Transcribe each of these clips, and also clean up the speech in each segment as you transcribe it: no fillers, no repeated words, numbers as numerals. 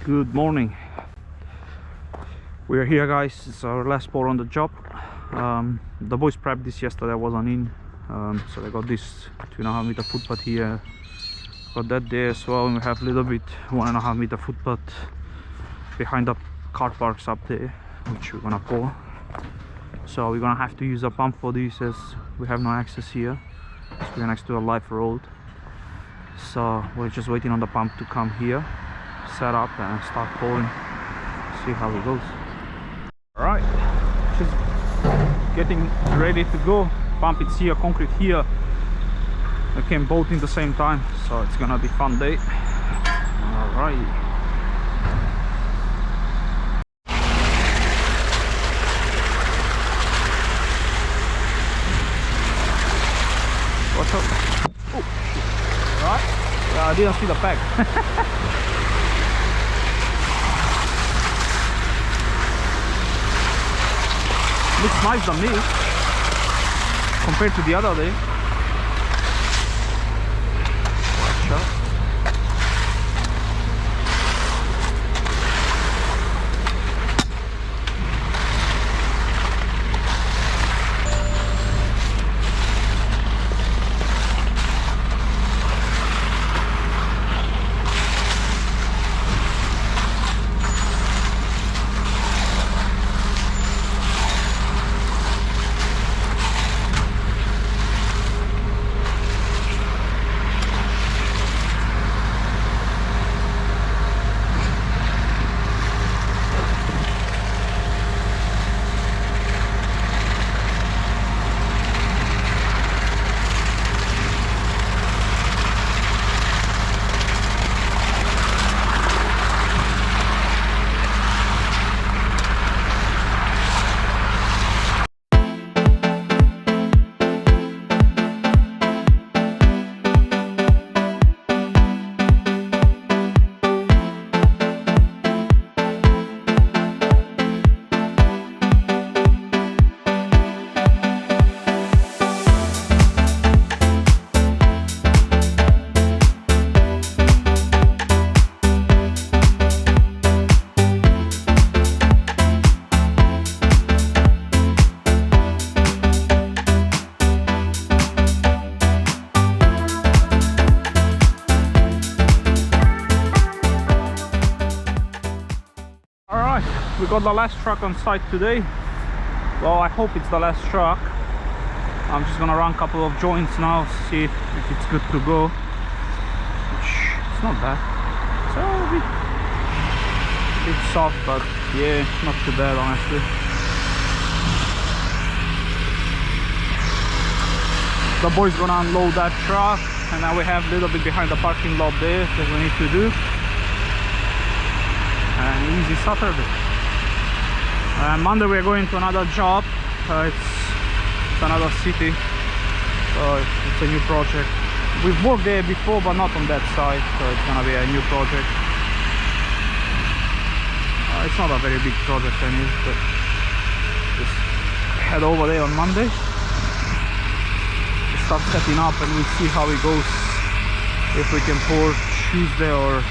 Good morning. We're here, guys. It's our last pour on the job. The boys prepped this yesterday. I wasn't in, so I got this 2.5 meter footpath here. Got that there as well, and we have a little bit 1.5 meter footpath behind the car parks up there, which we're gonna pour. So we're gonna have to use a pump for this, as we have no access here. So we're next to a live road. So we're just waiting on the pump to come here, set up and start pouring. See how it goes. All right, just getting ready to go. Pump is here, concrete here. I came both in the same time, so it's gonna be a fun day. All right. What's up? Oh, shit. All right. Yeah, I didn't see the pack. Looks nice on me compared to the other day. Watch out. We got the last truck on site today. Well, I hope it's the last truck. I'm just gonna run a couple of joints now, see if it's good to go. Which it's not bad. So a bit soft, but yeah, not too bad honestly. The boys gonna unload that truck, and now we have a little bit behind the parking lot there that we need to do. And easy Saturday. Monday we're going to another job. It's another city, so it's a new project. We've worked there before, but not on that side, so it's gonna be a new project. It's not a very big project anyway, but just head over there on Monday, start setting up, and we'll see how it goes. If we can pour Tuesday or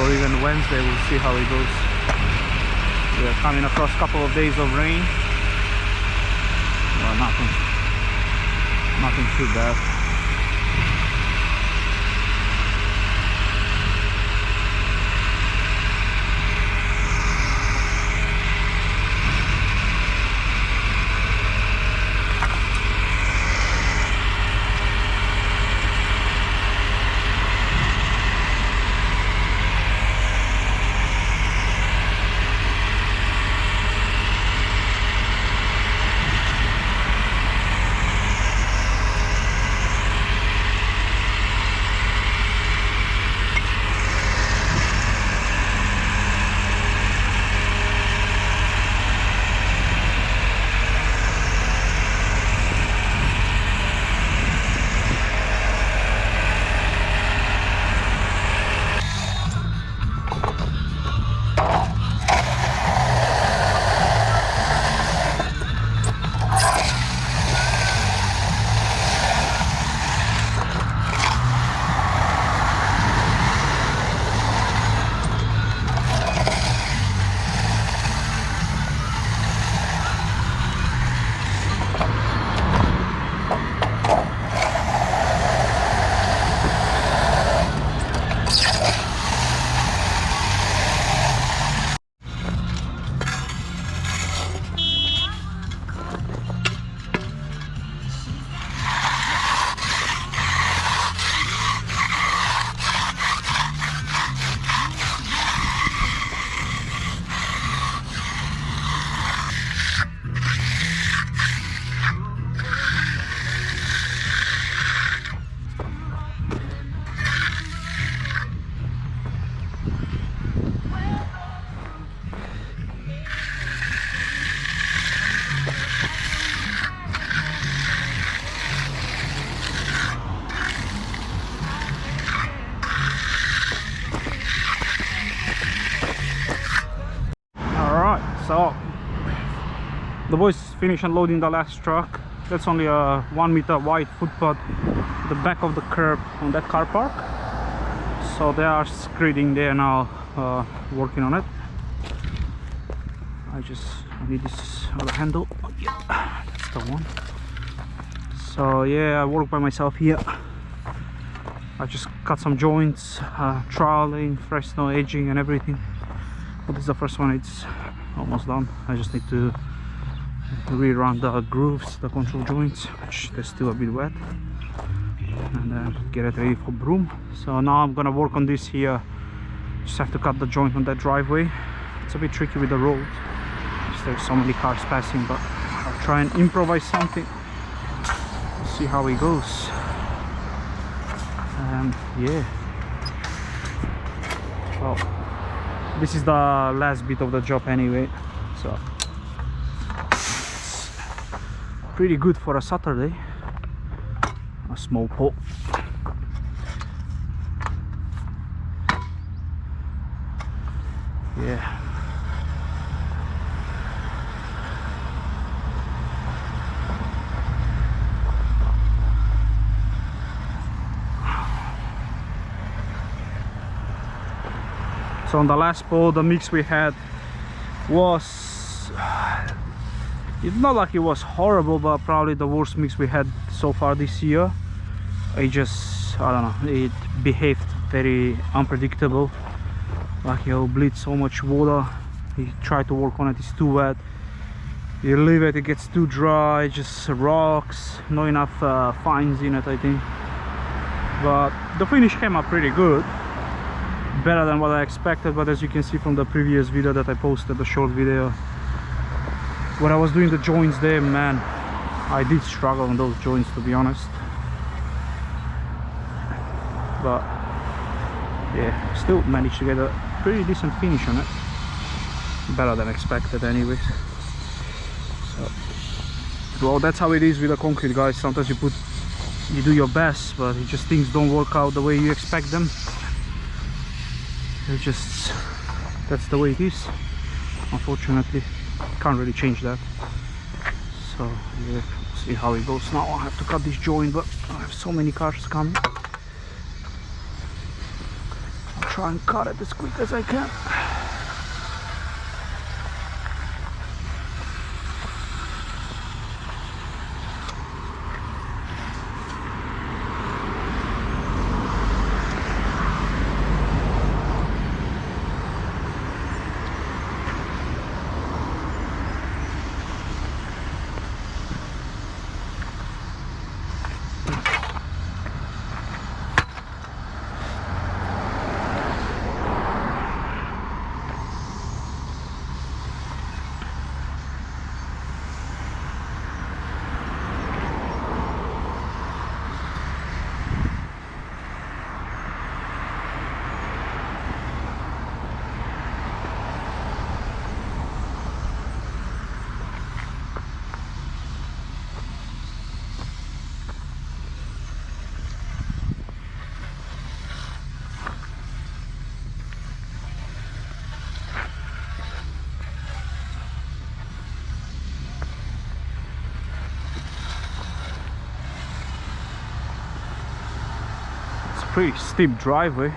even Wednesday, we'll see how it goes. We're coming across a couple of days of rain. Well, nothing too bad. The boys finished unloading the last truck. That's only a 1 meter wide footpath at the back of the curb on that car park. So they are screeding there now, working on it. I just need this other handle. Oh, yeah, that's the one. So yeah, I work by myself here. I just cut some joints, troweling, Fresno edging and everything. But this is the first one, it's almost done. I just need to rerun the grooves, the control joints, which they're still a bit wet, and then get it ready for broom. So now I'm gonna work on this here. Just have to cut the joint on that driveway. It's a bit tricky with the road, there's so many cars passing, but I'll try and improvise something. See how it goes. Yeah, well, this is the last bit of the job anyway, so it's pretty good for a Saturday. A small pole. Yeah. So on the last pole, the mix we had was, it's not like it was horrible, but probably the worst mix we had so far this year. It just, I don't know, it behaved very unpredictable. Like you'll bleed so much water. You try to work on it, it's too wet. You leave it, it gets too dry, just rocks, not enough fines in it, I think. But the finish came up pretty good. Better than what I expected, but as you can see from the previous video that I posted, the short video, when I was doing the joints there, man, I did struggle on those joints, to be honest. But yeah, still managed to get a pretty decent finish on it. Better than expected anyways. So, well, that's how it is with the concrete, guys. Sometimes you do your best, but it just things don't work out the way you expect them. It's just, that's the way it is, unfortunately. Can't really change that. So yeah, see how it goes. Now I have to cut this joint, but I have so many cars coming. I'll try and cut it as quick as I can. Pretty steep driveway.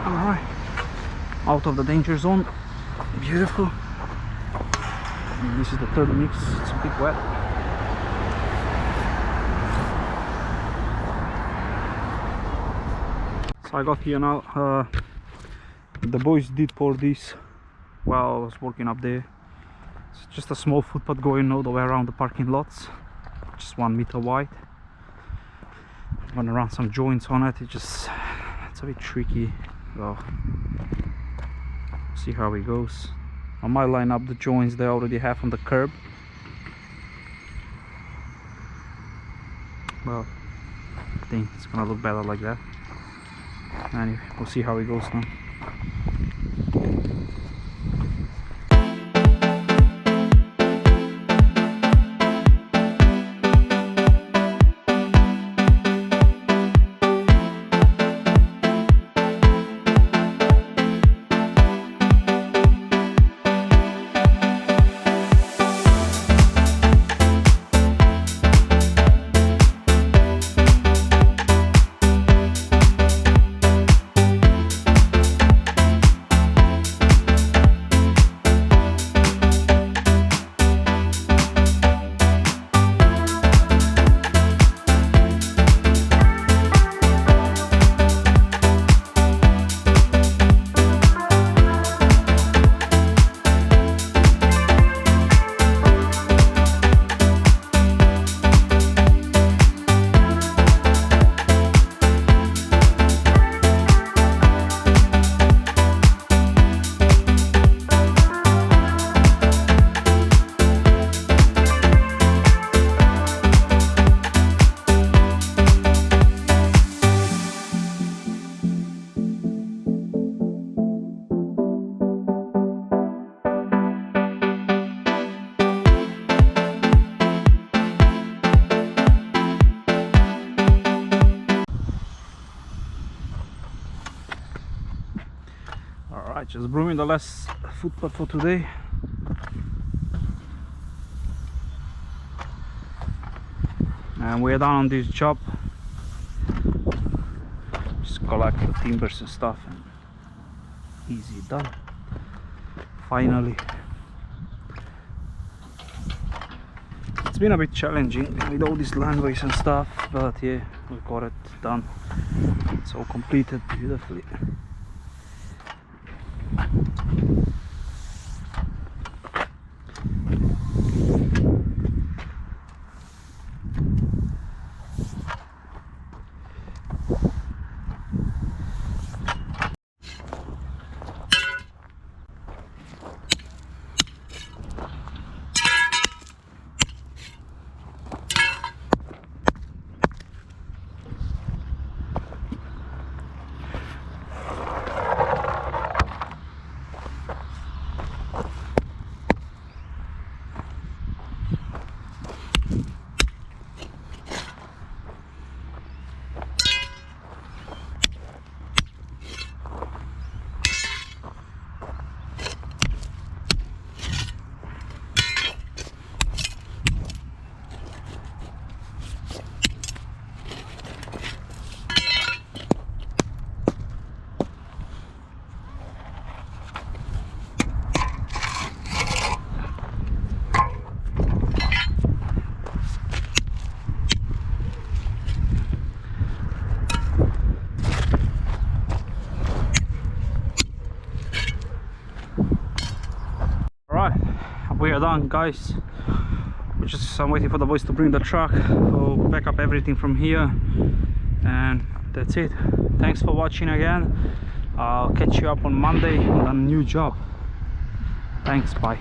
Alright, out of the danger zone. Beautiful. And this is the third mix. It's a bit wet. So I got here now. The boys did pour this while I was working up there. It's just a small footpath going all the way around the parking lots, just 1 meter wide. I'm gonna run some joints on it. It's a bit tricky, so see how it goes. I might line up the joints they already have on the curb. Well, I think it's gonna look better like that. Anyway, we'll see how it goes now. just brewing the last footpath for today. And we're done on this job. Just collect the timbers and stuff, and easy done. Finally. It's been a bit challenging with all these landways and stuff, but yeah, we got it done. It's all completed beautifully. We are done, guys. I'm waiting for the boys to bring the truck. We'll pack up everything from here, and that's it. Thanks for watching again. I'll catch you up on Monday on a new job. Thanks, bye.